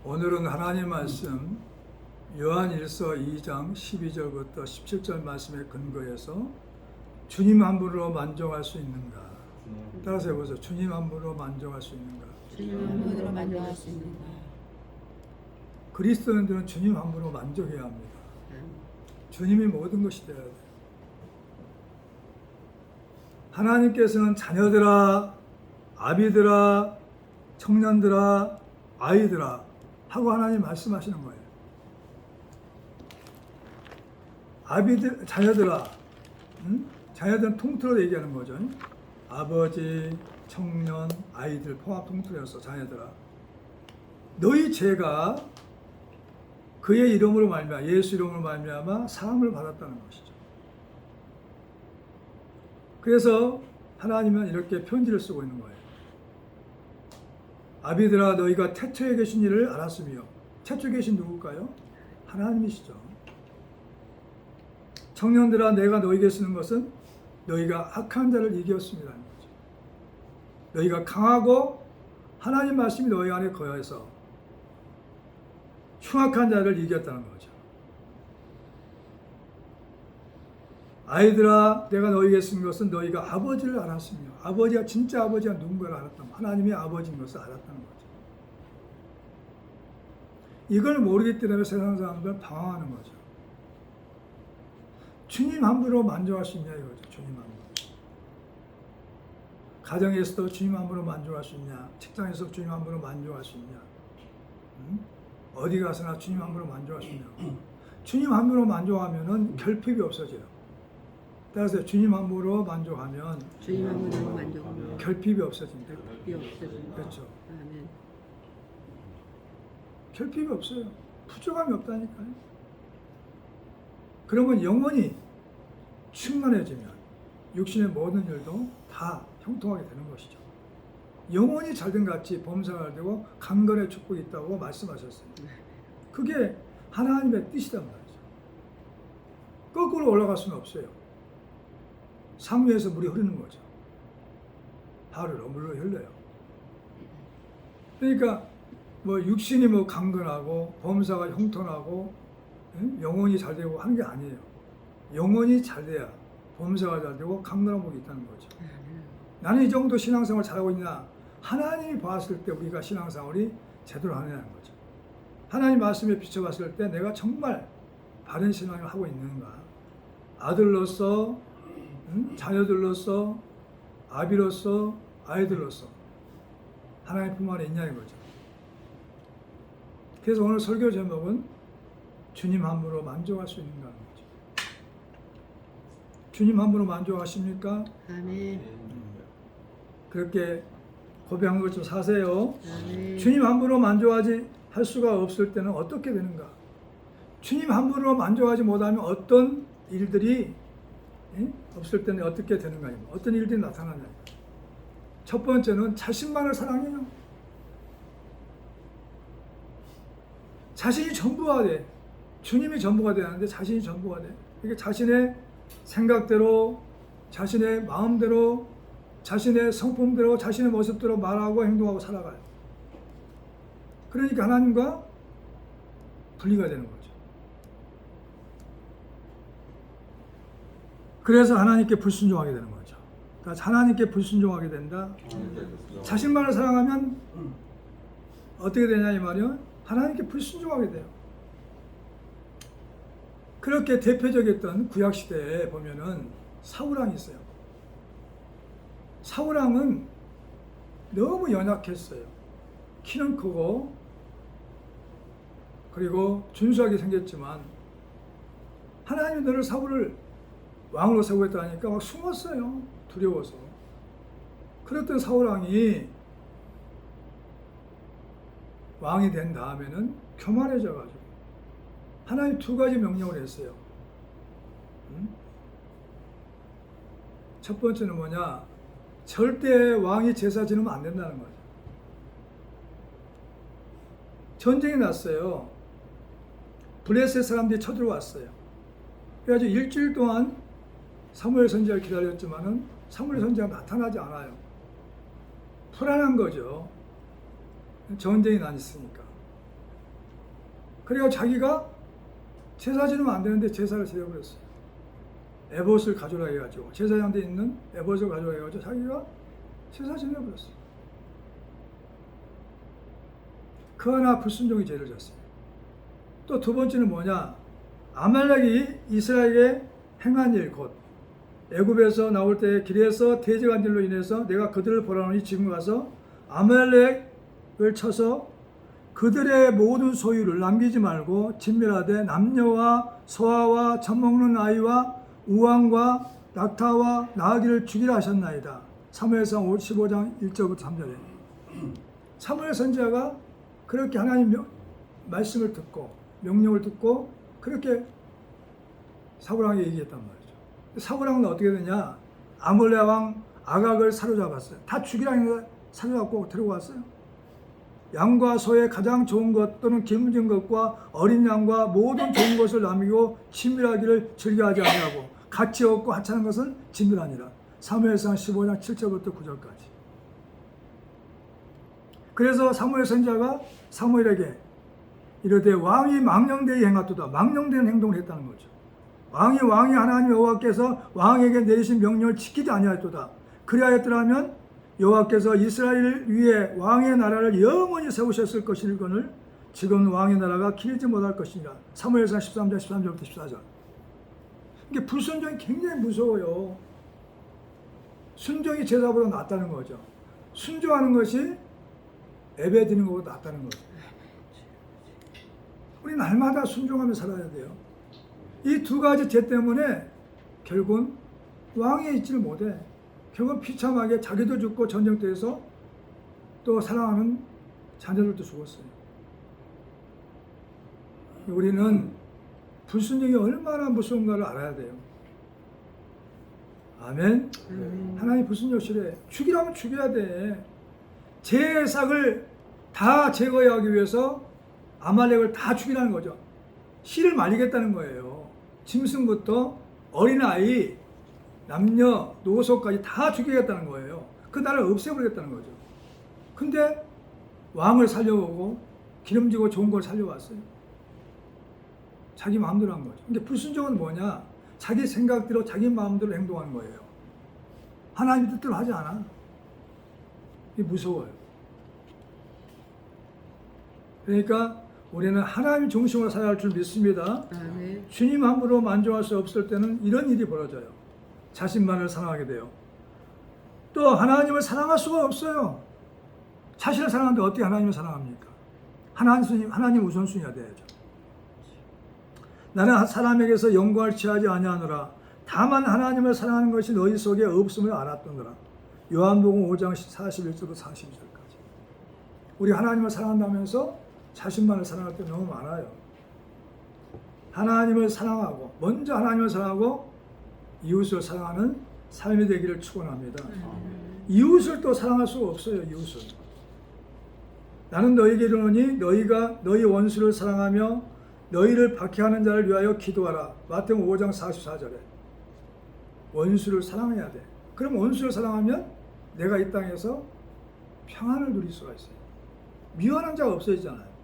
오늘은 하나님 말씀 요한일서 2장 12절부터 17절 말씀에 근거해서 주님 한 분으로 만족할 수 있는가? 따라서 해보세요. 주님 한 분으로 만족할 수 있는가? 주님 한 분으로 만족할 수 있는가? 그리스도인들은 주님 한 분으로 만족해야 합니다. 주님이 모든 것이 되어야 돼요. 하나님께서는 자녀들아, 아비들아, 청년들아, 아이들아 하고 하나님 말씀하시는 거예요. 아비들, 자녀들아, 자녀들은 통틀어 얘기하는 거죠. 아버지, 청년, 아이들 포함 통틀어서 자녀들아. 너희 죄가 그의 이름으로 말미암아 예수 이름으로 말미암아 사함을 받았다는 것이죠. 그래서 하나님은 이렇게 편지를 쓰고 있는 거예요. 아비들아 너희가 태초에 계신 일을 알았으며 태초에 계신 누굴까요? 하나님이시죠. 청년들아 내가 너희에게 쓰는 것은 너희가 악한 자를 이겼습니다. 너희가 강하고 하나님 말씀이 너희 안에 거해서 흉악한 자를 이겼다는 거죠. 아이들아 내가 너희에게 쓴 것은 너희가 아버지를 알았으며 아버지가 진짜 아버지가 누군가를 알았다면 하나님이 아버지인 것을 알았다는 거죠. 이걸 모르기 때문에 세상 사람들은 방황하는 거죠. 주님 한 분으로 만족할 수 있냐 이거죠. 주님 한 분. 가정에서도 주님 한 분으로 만족할 수 있냐, 직장에서 주님 한 분으로 만족할 수 있냐, 어디 가서나 주님 한 분으로 만족할 수 있냐. 주님 한 분으로 만족하면은 결핍이 없어져요. 따라서 주님 한 분으로 만족하면 주님 한 분으로 만족하면 결핍이 없어진다. 결핍이 없어진다. 그렇죠. 아멘. 결핍이 없어요. 부족함이 없다니까요. 그러면 영원히 충만해지면 육신의 모든 일도 다 형통하게 되는 것이죠. 영원히 잘된 같이 범사가 되고 강건의 축복이 있다고 말씀하셨어요. 그게 하나님의 뜻이란 말이죠. 거꾸로 올라갈 수는 없어요. 상류에서 물이 흐르는 거죠. 하루로 물로 흘러요. 그러니까 뭐 육신이 뭐 강건하고 범사가 형통하고 영혼이 잘 되고 하는 게 아니에요. 영혼이 잘 돼야 범사가 잘 되고 강건한 복이 있다는 거죠. 나는 이 정도 신앙생활 잘하고 있냐? 하나님이 봤을 때 우리가 신앙생활이 제대로 하느냐는 거죠. 하나님 말씀에 비춰봤을 때 내가 정말 바른 신앙을 하고 있는가? 아들로서, 자녀들로서, 아비로서, 아이들로서 하나님 품 안에 있냐 이거죠. 그래서 오늘 설교 제목은 주님 한 분으로 만족할 수 있는가 하는 거죠. 주님 한 분으로 만족하십니까? 아멘. 그렇게 고백한 것좀 사세요. 아멘. 주님 한 분으로 만족하지 할 수가 없을 때는 어떻게 되는가? 주님 한 분으로 만족하지 못하면 어떤 일들이 없을 때는 어떻게 되는가? 어떤 일들이 나타나냐? 첫 번째는 자신만을 사랑해요. 자신이 전부가 돼. 주님이 전부가 되는데 자신이 전부가 돼. 이게 자신의 생각대로, 자신의 마음대로, 자신의 성품대로, 자신의 모습대로 말하고 행동하고 살아가요. 그러니까 하나님과 분리가 되는 거죠. 그래서 하나님께 불순종하게 되는 거죠. 그러니까 하나님께 불순종하게 된다. 자신만을 사랑하면 어떻게 되냐 이 말이요. 하나님께 불순종하게 돼요. 그렇게 대표적이었던 구약시대에 보면은 사울왕이 있어요. 사울왕은 너무 연약했어요. 키는 크고 그리고 준수하게 생겼지만 하나님이 너를 사울을 왕으로 세우겠다니까 막 숨었어요. 두려워서. 그랬던 사울왕이 왕이 된 다음에는 교만해져가지고 하나님 두 가지 명령을 했어요. 첫 번째는 뭐냐? 절대 왕이 제사 지내면 안 된다는 거죠. 전쟁이 났어요. 블레셋 사람들이 쳐들어왔어요. 그래가지고 일주일 동안 사무엘 선지자를 기다렸지만은 사무엘 선지자가 나타나지 않아요. 불안한 거죠. 전쟁이 났으니까. 그래가 자기가 제사 지내면 안 되는데 제사를 지내버렸어요. 에봇을 가져라 해가지고 제사장대 있는 에봇을 가져라 해가지고 자기가 제사 지내버렸어요. 그 하나 불순종이 죄를 졌어요. 또 두 번째는 뭐냐? 아말렉이 이스라엘에게 행한 일, 곧 애굽에서 나올 때 길에서 대적한 일로 인해서 내가 그들을 보라노니 지금 가서 아말렉을 쳐서 그들의 모든 소유를 남기지 말고 진멸하되 남녀와 소아와 젖먹는 아이와 우왕과 낙타와 나귀를 죽이라 하셨나이다. 사무엘상 15장 1절부터 3절에 사무엘 선지자가 그렇게 하나님 말씀을 듣고 명령을 듣고 그렇게 사울왕에게 얘기했단 말이죠. 사울왕은 어떻게 되냐? 아몰레 왕 아각을 사로잡았어요. 다 죽이라는 걸 사로잡고 데리고 왔어요. 양과 소의 가장 좋은 것 또는 기름진 것과 어린 양과 모든 좋은 것을 남기고 진멸하기를 즐겨하지 아니하고 가치 없고 하찮은 것은 진멸하니라. 사무엘상 15장 7절부터 9절까지. 그래서 사무엘 선지자가 사무엘에게 이르되 왕이 망령되이 행하도다. 망령된 행동을 했다는 거죠. 왕이 하나님 여호와께서 왕에게 내리신 명령을 지키지 아니하였도다. 그리하였더라면 여호와께서 이스라엘 위에 왕의 나라를 영원히 세우셨을 것이거늘 지금 왕의 나라가 길지 못할 것이니라. 사무엘상 13장 13절부터 14절. 이게 불순종이 굉장히 무서워요. 순종이 제사보다 낫다는 거죠. 순종하는 것이 예배 드리는 것보다 낫다는 거죠. 우리 날마다 순종하며 살아야 돼요. 이 두 가지 죄 때문에 결국은 왕에 있지를 못해. 결국은 비참하게 자기도 죽고 전쟁터에서 또 사랑하는 자녀들도 죽었어요. 우리는 불순종이 얼마나 무서운가를 알아야 돼요. 아멘. 하나님 불순종 싫어해. 죽이라면 죽여야 돼. 제삭을 다 제거하기 위해서 아말렉을 다 죽이라는 거죠. 씨를 말리겠다는 거예요. 짐승부터 어린아이, 남녀, 노소까지 다 죽이겠다는 거예요. 그 나라를 없애버리겠다는 거죠. 근데 왕을 살려오고 기름지고 좋은 걸 살려왔어요. 자기 마음대로 한 거죠. 근데 불순종은 뭐냐? 자기 생각대로 자기 마음대로 행동하는 거예요. 하나님 뜻대로 하지 않아. 이게 무서워요. 그러니까 우리는 하나님 중심으로 살아야 할 줄 믿습니다. 아멘. 주님 함부로 만족할 수 없을 때는 이런 일이 벌어져요. 자신만을 사랑하게 돼요. 또 하나님을 사랑할 수가 없어요. 자신을 사랑하는데 어떻게 하나님을 사랑합니까? 하나님 우선순위가 돼야죠. 나는 사람에게서 영광을 취하지 아니하노라. 다만 하나님을 사랑하는 것이 너희 속에 없음을 알았더라. 요한복음 5장 41절부터 42절까지. 우리 하나님을 사랑한다면서 자신만을 사랑할 때 너무 많아요. 하나님을 사랑하고 먼저 하나님을 사랑하고 이웃을 사랑하는 삶이 되기를 축원합니다. 이웃을 또 사랑할 수가 없어요. 이웃을. 나는 너희에게 이르노니 너희가 너희 원수를 사랑하며 너희를 박해하는 자를 위하여 기도하라. 마태복음 5장 44절에 원수를 사랑해야 돼. 그럼 원수를 사랑하면 내가 이 땅에서 평안을 누릴 수가 있어요. 미워하는 자가 없어지잖아요.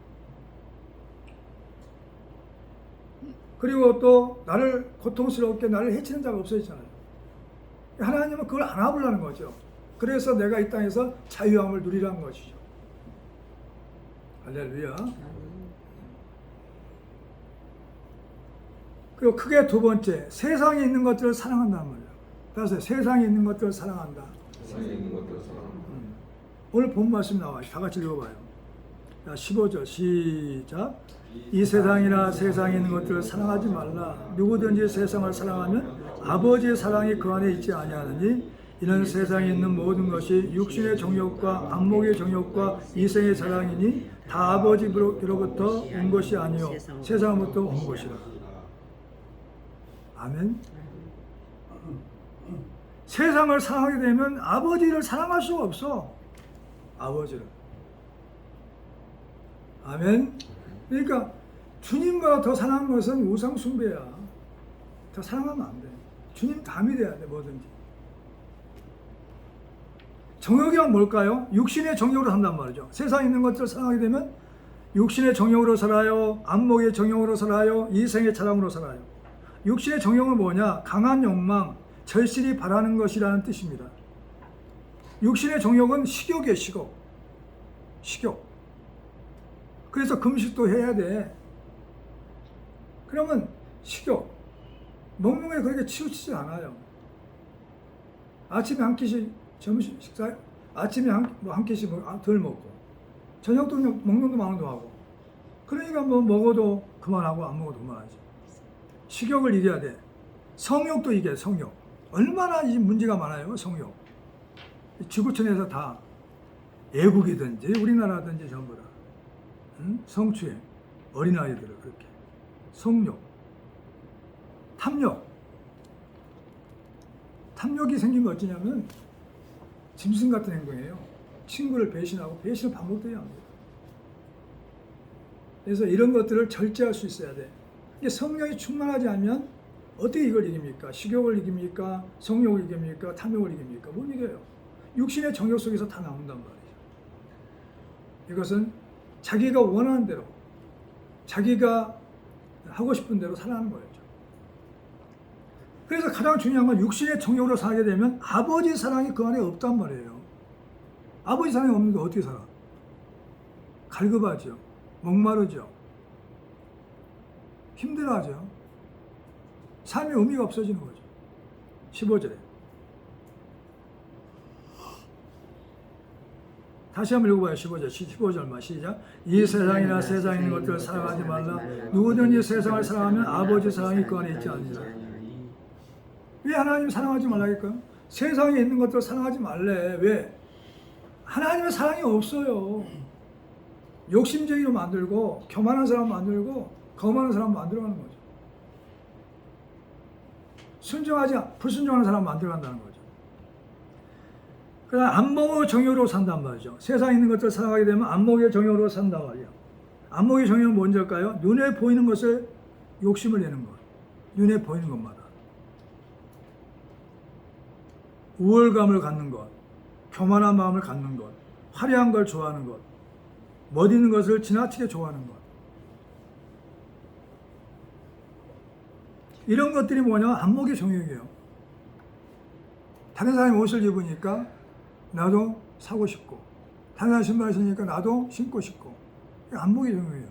그리고 또 나를 고통스럽게 나를 해치는 자가 없어지잖아요. 하나님은 그걸 안아보려는 거죠. 그래서 내가 이 땅에서 자유함을 누리라는 것이죠. 할렐루야. 그리고 크게 두 번째, 세상에 있는 것들을 사랑한다는 말이에요. 따라서 세상에 있는 것들을 사랑한다. 세상에 있는 것들을 사랑한다. 오늘 본 말씀 나와요. 다 같이 읽어봐요. 자, 15절 시작. 이 세상이나 세상에 있는 것들을 사랑하지 말라. 누구든지 세상을 사랑하면 아버지의 사랑이 그 안에 있지 아니하느니 이는 세상에 있는 모든 것이 육신의 정욕과 안목의 정욕과 이생의 자랑이니 다 아버지로부터 온 것이 아니요 세상으로부터 온 것이라. 아멘. 세상을 사랑하게 되면 아버지를 사랑할 수가 없어. 아버지를. 아멘. 그러니까 주님보다 더 사랑하는 것은 우상 숭배야. 더 사랑하면 안 돼. 주님 담이 돼야 돼. 뭐든지. 정욕이란 뭘까요? 육신의 정욕으로 산단 말이죠. 세상에 있는 것들을 사랑하게 되면 육신의 정욕으로 살아요? 안목의 정욕으로 살아요? 이생의 자랑으로 살아요? 육신의 정욕은 뭐냐? 강한 욕망, 절실히 바라는 것이라는 뜻입니다. 육신의 정욕은 식욕이에요, 식욕. 식욕. 그래서 금식도 해야 돼. 그러면 식욕. 먹는 거에 그렇게 치우치지 않아요. 아침에 한 끼씩 점심 식사, 아침에 한 끼씩 덜 먹고, 저녁도 그냥 먹는 거 많은 거 하고. 그러니까 뭐 먹어도 그만하고 안 먹어도 그만하지. 식욕을 이겨야 돼. 성욕도 이겨야 돼, 성욕. 얼마나 이 문제가 많아요, 성욕. 지구촌에서 다 외국이든지 우리나라든지 전부 다 성추행, 어린아이들을 그렇게 성욕, 탐욕이 생긴 거 어찌냐면 짐승 같은 행동이에요. 친구를 배신하고 배신은 반복돼야 합니다. 그래서 이런 것들을 절제할 수 있어야 돼. 이게 성령이 충만하지 않으면 어떻게 이걸 이깁니까? 식욕을 이깁니까? 성욕을 이깁니까? 탐욕을 이깁니까? 못 이겨요. 육신의 정욕 속에서 다 나온단 말이죠. 이것은 자기가 원하는 대로, 자기가 하고 싶은 대로 살아가는 거였죠. 그래서 가장 중요한 건 육신의 정욕으로 살게 되면 아버지 사랑이 그 안에 없단 말이에요. 아버지 사랑이 없는데 어떻게 살아? 갈급하죠. 목마르죠. 힘들어하죠. 삶의 의미가 없어지는 거죠. 15절에. 다시 한번 읽어봐요. 15절만 시작. 이 세상이나 세상에 있는 것들을 사랑하지 말라. 누구든지 세상을 사랑하면 아버지 사랑이 그 안에 있지 않느니라. 왜 하나님 사랑하지 말라니까요? 세상에 있는 것들을 사랑하지 말래. 왜? 하나님의 사랑이 없어요. 욕심쟁이로 만들고 교만한 사람 만들고 거만한 사람 만들어가는 거죠. 순종하지 불순종하는 사람 만들어간다는 거죠. 그러나 안목의 정욕으로 산단 말이죠. 세상에 있는 것들을 사랑하게 되면 안목의 정욕으로 산단 말이에요. 안목의 정욕은 뭔지일까요? 눈에 보이는 것을 욕심을 내는 것. 눈에 보이는 것마다. 우월감을 갖는 것, 교만한 마음을 갖는 것, 화려한 걸 좋아하는 것, 멋있는 것을 지나치게 좋아하는 것. 이런 것들이 뭐냐? 안목의 정욕이에요. 다른 사람이 옷을 입으니까 나도 사고 싶고, 다른 사람이 신발을 신으니까 나도 신고 싶고. 안목의 정욕이에요.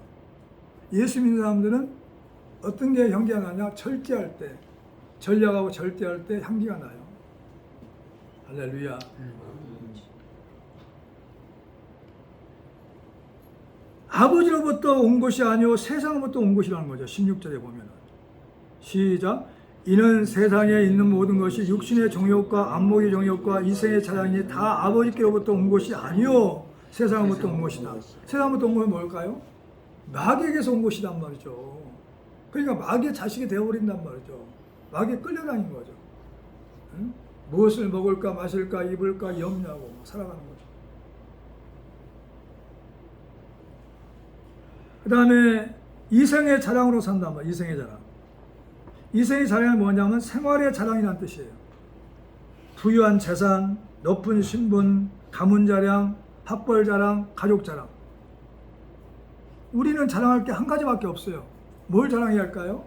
예수 믿는 사람들은 어떤 게 향기가 나냐? 절제할 때, 전략하고 절제할 때 향기가 나요. 할렐루야. 아버지로부터 온 것이 아니오 세상으로부터 온 것이라는 거죠. 16절에 보면. 시작. 이는 세상에 있는 모든 것이 육신의 정욕과 안목의 정욕과 이생의 자랑이 다 아버지께로부터 온 것이 아니오 세상으로부터 온 것이다. 세상으로부터 온 것은 뭘까요? 마귀에게서 온 것이란 말이죠. 그러니까 마귀의 자식이 되어버린단 말이죠. 마귀에 끌려다닌 거죠. 응? 무엇을 먹을까 마실까 입을까 염려하고 살아가는 거죠. 그 다음에 이생의 자랑으로 산단 말이에요. 이생의 자랑. 이생의 자랑이 뭐냐면 생활의 자랑이라는 뜻이에요. 부유한 재산, 높은 신분, 가문 자랑, 학벌 자랑, 가족 자랑. 우리는 자랑할 게 한 가지밖에 없어요. 뭘 자랑해야 할까요?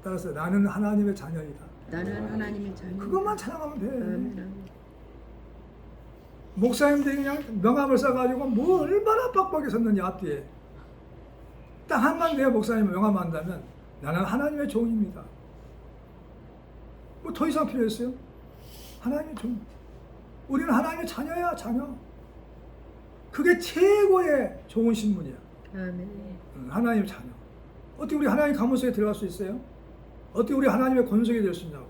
따라서 나는 하나님의 자녀이다. 나는 하나님의 자녀. 그것만 자랑하면 돼. 아멘. 목사님들이 그냥 명함을 써가지고 뭐 얼마나 빡빡이 섰느냐 앞뒤에. 딱 한만 내가 목사님 명함 한다면 나는 하나님의 종입니다. 뭐 더 이상 필요했어요? 하나님의 종. 우리는 하나님의 자녀야, 자녀. 그게 최고의 좋은 신분이야. 아멘. 하나님의 자녀. 어떻게 우리 하나님 가문 속에 들어갈 수 있어요? 어떻게 우리 하나님의 권속이 될 수 있냐고.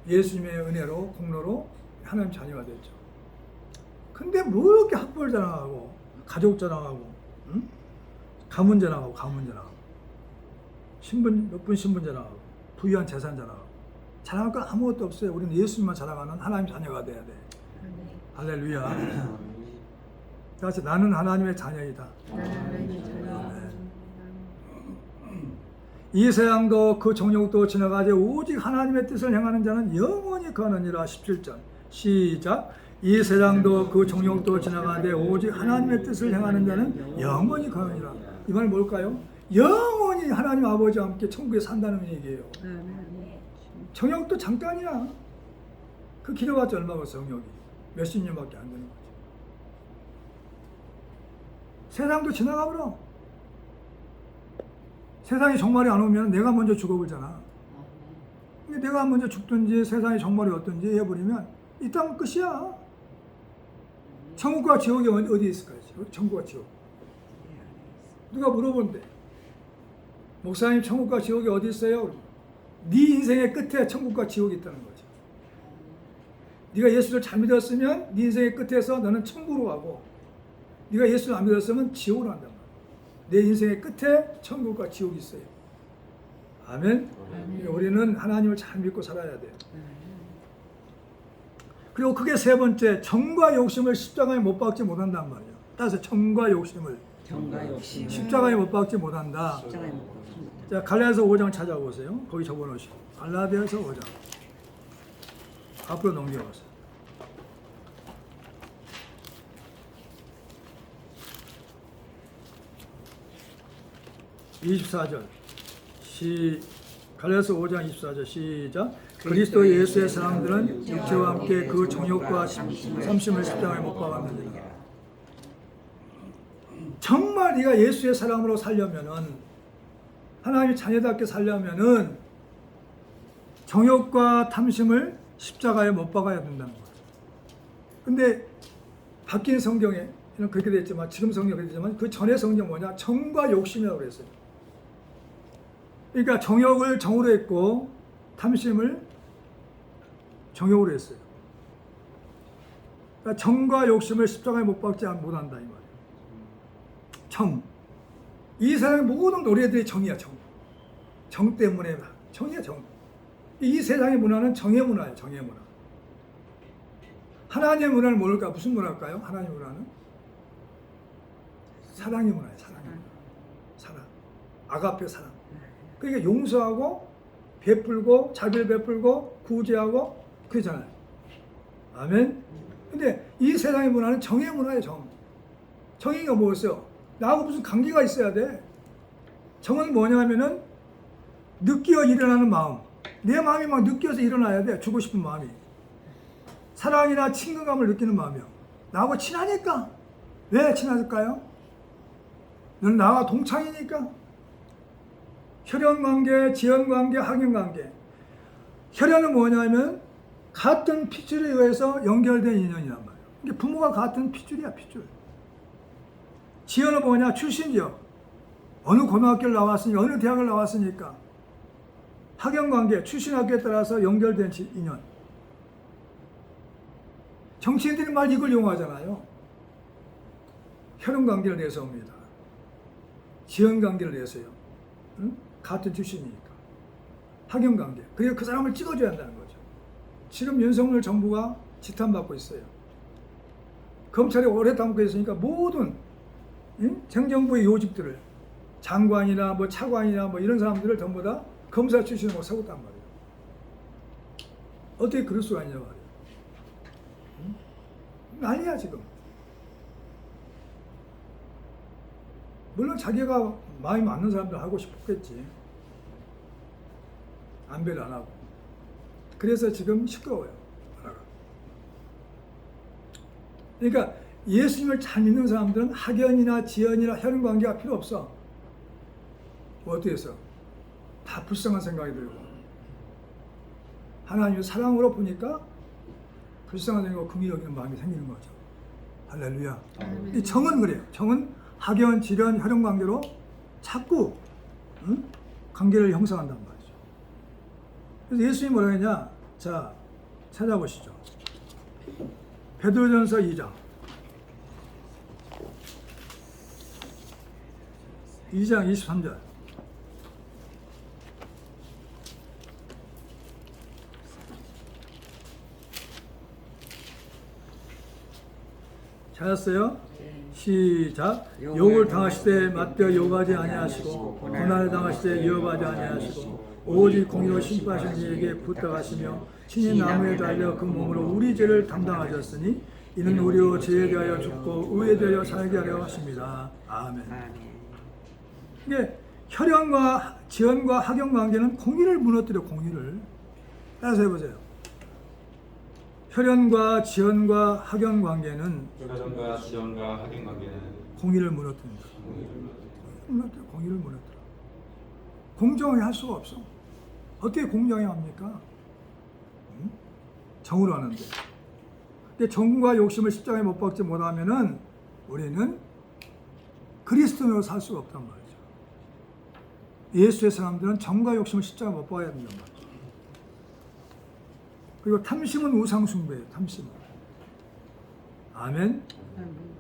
예수님의 은혜로, 공로로 하나님 자녀가 됐죠. 근데 뭐 이렇게 학벌 자랑하고, 가족 자랑하고, 응? 가문 자랑하고, 가문 자랑하고, 신분, 높은 신분 자랑하고, 부유한 재산 자랑하고, 자랑할 건 아무것도 없어요. 우리는 예수님만 자랑하는 하나님 자녀가 돼야 돼. 아멘. 할렐루야. 다시 나는 하나님의 자녀이다. 나는 하나님의 자녀. 이 세상도 그 정욕도 지나가지 오직 하나님의 뜻을 행하는 자는 영원히 거하느니라. 17절 시작. 이 세상도 그 정욕도 지나가되 오직 하나님의 뜻을 행하는 자는 영원히 거하니라. 이 말은 뭘까요? 영원히 하나님 아버지와 함께 천국에 산다는 얘기예요. 정욕도 잠깐이야. 그 기도받지 얼마고 정욕이 몇십 년밖에 안 되는 거죠. 세상도 지나가 버려. 세상이 정말이 안 오면 내가 먼저 죽어버리잖아. 내가 먼저 죽든지 세상의 정말이 어떤지 해버리면 이 땅은 끝이야. 천국과 지옥이 어디 있을까요? 천국과 지옥. 누가 물어본대. 목사님 천국과 지옥이 어디 있어요? 네 인생의 끝에 천국과 지옥이 있다는 거죠. 네가 예수를 잘 믿었으면 네 인생의 끝에서 너는 천국으로 가고 네가 예수를 안 믿었으면 지옥으로 간단 말이야. 내 인생의 끝에 천국과 지옥이 있어요. 아멘. 우리는 하나님을 잘 믿고 살아야 돼요. 그리고 그게 세 번째, 정과 욕심을 십자가에 못 박지 못한단 말이에요. 따라서 정과 욕심을 십자가에 못 박지 못한다. 자, 갈라디아서 5장 찾아보세요. 거기 적어놓으시고. 갈라디아서 5장. 앞으로 넘겨보세요. 24절. 갈라디아서 5장 24절 시작. 그리스도 예수의 사람들은 육체와 함께 그 정욕과 삼심을 십자가에 못 박았느니라. 정말 네가 예수의 사람으로 살려면은, 하나님의 자녀답게 살려면은 정욕과 탐심을 십자가에 못 박아야 된다는 거예요. 근데 바뀐 성경에 그렇게 되어 있지만, 지금 성경에 그렇게 되지만 그 전에 성경 뭐냐? 정과 욕심이라고 그랬어요. 그러니까 정욕을 정으로 했고 탐심을 정욕으로 했어요. 그러니까 정과 욕심을 십자가에 못 박지 못한다 이 말이에요. 정. 이 세상의 모든 노래들이 정이야, 정. 정 때문에 막 정이야, 정. 이 세상의 문화는 정의 문화예요, 정의 문화. 하나님의 문화는 뭘까? 무슨 문화일까요? 하나님의 문화는 사랑의 문화예요, 사랑의 문화. 사랑. 아가페 사랑. 그러니까 용서하고 베풀고 자비를 베풀고 구제하고 그러잖아요. 아멘. 근데 이 세상의 문화는 정의 문화예요, 정. 정의가 뭐였어요? 나하고 무슨 관계가 있어야 돼. 정은 뭐냐면은 느끼어 일어나는 마음. 내 마음이 막 느껴서 일어나야 돼. 주고 싶은 마음이. 사랑이나 친근감을 느끼는 마음이요. 나하고 친하니까. 왜 친해질까요? 너는 나와 동창이니까. 혈연관계, 지연관계, 학연관계. 혈연은 뭐냐면 같은 핏줄에 의해서 연결된 인연이란 말이에요. 이게 부모가 같은 핏줄이야, 핏줄. 지연은 뭐냐? 출신지요. 어느 고등학교를 나왔으니까, 어느 대학을 나왔으니까. 학연관계, 출신 학교에 따라서 연결된 인연. 정치인들이 말 이걸 이용하잖아요. 혈연관계를 내세웁니다. 지연관계를 내세요. 응? 같은 출신이니까. 학연관계. 그래서 그 사람을 찍어줘야 한다는 거죠. 지금 윤석열 정부가 지탄받고 있어요. 검찰이 오래 담고 있으니까 모든 행정부의 요직들을 장관이나 뭐 차관이나 뭐 이런 사람들을 전부 다 검사 출신으로 세웠단 말이에요. 어떻게 그럴 수가 있냐 말이에요. 난리야 지금. 물론 자기가 마음이 맞는 사람들 하고 싶겠지. 안배를 안 하고. 그래서 지금 시끄러워요. 그러니까 예수님을 잘 믿는 사람들은 학연이나 지연이나 혈연관계가 필요 없어. 어떻게 해서? 다 불쌍한 생각이 들고. 하나님의 사랑으로 보니까 불쌍한 생각과 긍휼히 여기는 마음이 생기는 거죠. 할렐루야. 이 정은 그래요. 정은 학연, 지연, 혈연관계로 자꾸 관계를 형성한단 말이죠. 그래서 예수님이 뭐라 했냐? 자, 찾아보시죠. 베드로전서 2장 23절. 찾았어요? 시작. 욕을 당하시되 맞되어 욕하지 아니하시고 고난을 당하시되 위협하지 아니하시고 오직 공의로 심판하신 이에게 부탁하시며 친히 나무에 달려 그 몸으로 우리 죄를 담당하셨으니 이는 우리로 죄에 대하여 죽고 의에 대하여 살게 하려 하십니다. 아멘. 이게 혈연과 지연과 학연 관계는 공의를 무너뜨려 공의를. 따라서 해보세요. 혈연과 지연과 학연 관계는 혈연과 지연과 학연 관계는 공의를 무너뜨린다. 공의를 무너뜨려. 공정하게 할 수가 없어. 어떻게 공정하게 합니까? 응? 정으로 하는데. 근데 정과 욕심을 십자가에 못 박지 못하면은 우리는 그리스도인으로 살 수가 없단 말이죠. 예수의 사람들은 정과 욕심을 십자가에 못 박아야 된단 말이죠. 그리고 탐심은 우상숭배예요. 탐심은. 아멘.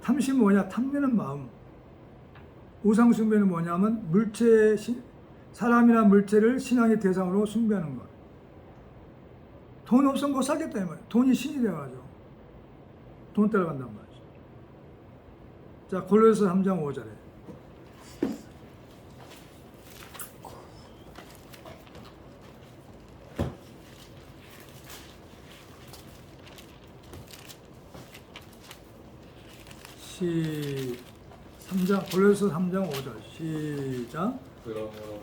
탐심은 뭐냐? 탐내는 마음. 우상숭배는 뭐냐면 사람이나 물체를 신앙의 대상으로 숭배하는 것. 돈 없으면 못 살겠다 이 말이에요. 돈이 신이 되어가지고 돈 따라간단 말이죠. 자, 골로새서 3장 5절에 골로새서 3장 5절 시작.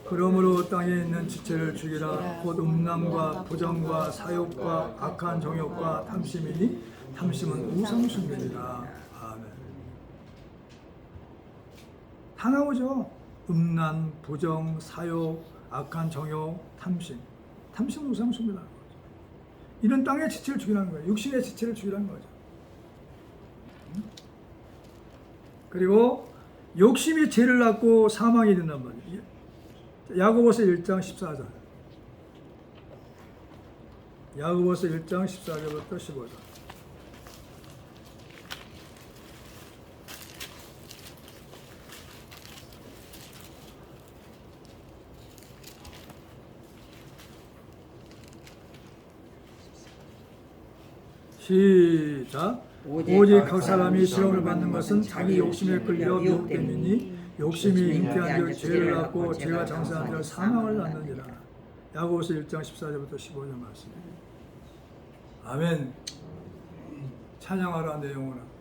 그러므로 땅에 있는 지체를 죽이라. 곧 음란과 부정과 사욕과 악한 정욕과 탐심이니 탐심은 우상숭배니라. 아멘. 다 나오죠. 음란, 부정, 사욕, 악한 정욕, 탐심. 탐심은 우상숭배라는 거죠. 이런 땅의 지체를 죽이라는 거예요. 육신의 지체를 죽이라는 거죠. 그리고 욕심이 죄를 낳고 사망이 된단 말이에요. 야고보서 1장 14절. 야고보서 1장 14절부터 15절. 시작. 오직 각 사람이 시험을 받는 것은 자기 욕심에 끌려 미혹됨이니 욕심이 잉태한 즉 죄를 낳고 죄가 장사한 즉 사망을 낳느니라. 야고보서 1장 14절부터 15절 말씀. 아멘. 찬양하라 내 영혼아.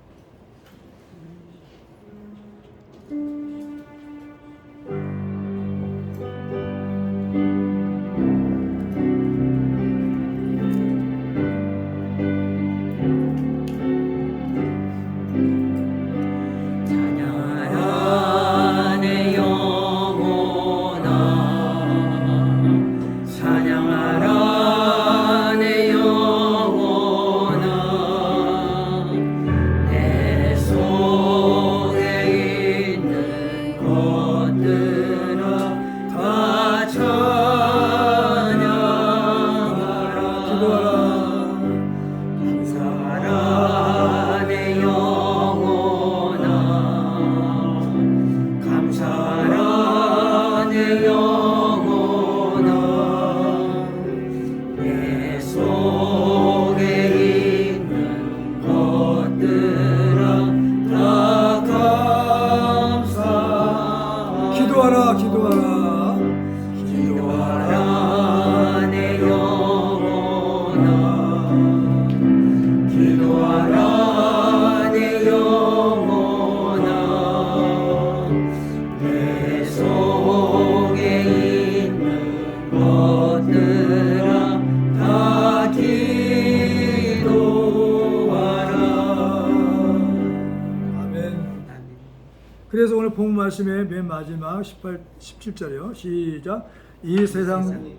그래서 오늘 본 말씀의 맨 마지막 17절이요. 시작. 이 세상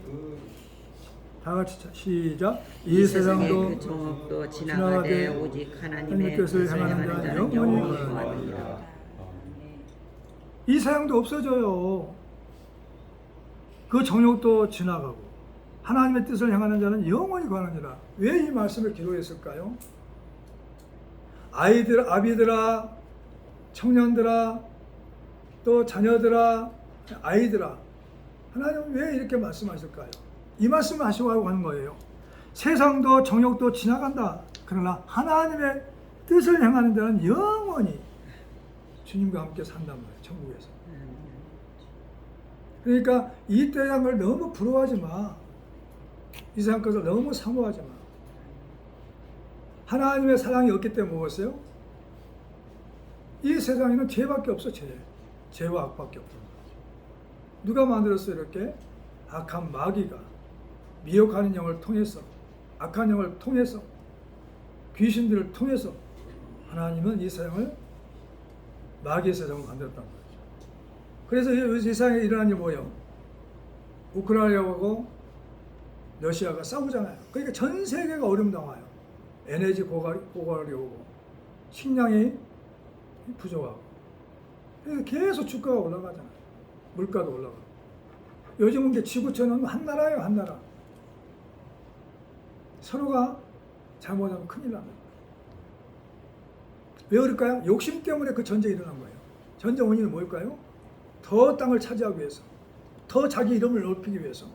다 같이 시작. 이 세상도 그 정욕도 지나가되 오직 하나님의 뜻을 뜻을 행하는 행하는 자는 자는 영원히 영원히 거하리라. 거하리라. 이 세상도 없어져요. 그 정욕도 지나가고 하나님의 뜻을 행하는 자는 영원히 거하느니라. 왜 이 말씀을 기록했을까요? 아비들아, 청년들아, 또 자녀들아, 아이들아, 하나님은 왜 이렇게 말씀하실까요? 이 말씀을 하시고 하는 거예요. 세상도 정욕도 지나간다. 그러나 하나님의 뜻을 행하는 자는 영원히 주님과 함께 산단 말이에요. 천국에서. 그러니까 이 세상을 너무 부러워하지 마. 이 세상 것을 너무 사모하지 마. 하나님의 사랑이 없기 때문에 뭐였어요? 이 세상에는 죄밖에 없어. 죄와 악밖에 없어. 누가 만들었어요? 이렇게 악한 마귀가 미혹하는 영을 통해서, 악한 영을 통해서, 귀신들을 통해서 하나님은 이 세상을, 마귀의 세상을 만들었단 말이죠. 그래서 이 세상에 일어난 게 뭐예요? 우크라이나하고 러시아가 싸우잖아요. 그러니까 전 세계가 어려움당해요. 에너지 고갈이 오고 식량이 부족하고, 그래서 계속 주가가 올라가잖아요. 물가도 올라가고. 요즘은 이제 지구촌은 한 나라예요, 한 나라. 서로가 잘못하면 큰일 납니다. 왜 그럴까요? 욕심 때문에 그 전쟁이 일어난 거예요. 전쟁 원인은 뭘까요? 더 땅을 차지하기 위해서, 더 자기 이름을 넓히기 위해서.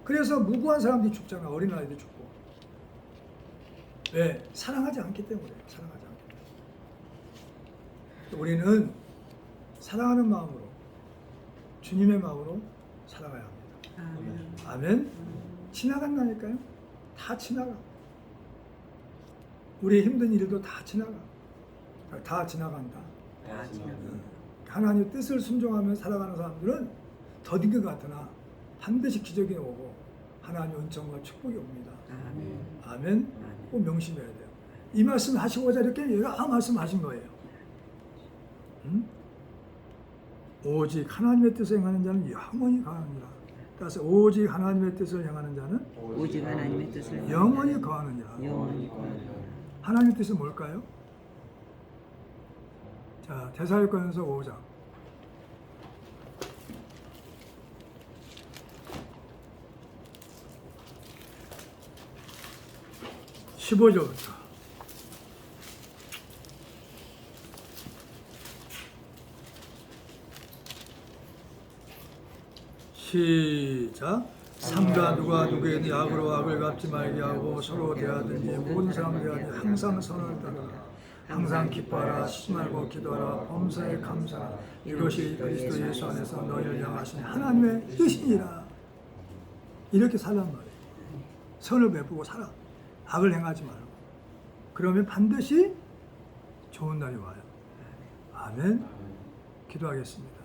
그래서 무고한 사람들이 죽잖아. 어린아이들이 죽고. 왜? 사랑하지 않기 때문에. 사랑하지 않기 때문에. 우리는 사랑하는 마음으로, 주님의 마음으로 살아가야 합니다. 아멘. 지나간다니까요. 다 지나가. 우리의 힘든 일도 다 지나가. 다 지나간다. 다 지나가. 하나님의 뜻을 순종하며 살아가는 사람들은 더딘 것 같으나 반드시 기적이 오고 하나님의 은총과 축복이 옵니다. 아멘. 아멘. 꼭 명심해야 돼요. 이 말씀 하시고자 이렇게 여러 말씀 하신 거예요. 응? 오직 하나님의 뜻을 행하는 자는 영원히 거하느니라. 따라서 오직 하나님의 뜻을 행하는 자는 오직 하나님의 뜻을 영원히 거하느니라. 영원히 거하느니라. 하나님의 뜻은 뭘까요? 자, 데살로니가서 5장 15절부터 시작. 삼가 누가 누구에게 악으로 악을 갚지 말게 하고 서로 대하든지 모든 사람 대하든지 항상 선을 따르라. 항상 기뻐하라. 쉬지 말고 기도하라. 범사에 감사하라. 이것이 그리스도 예수 안에서 너희를 향하신 하나님의 뜻이니라. 이렇게 살란 말이에요. 선을 베푸고 살아. 악을 행하지 말고. 그러면 반드시 좋은 날이 와요. 아멘. 기도하겠습니다.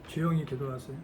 주영이 기도하세요.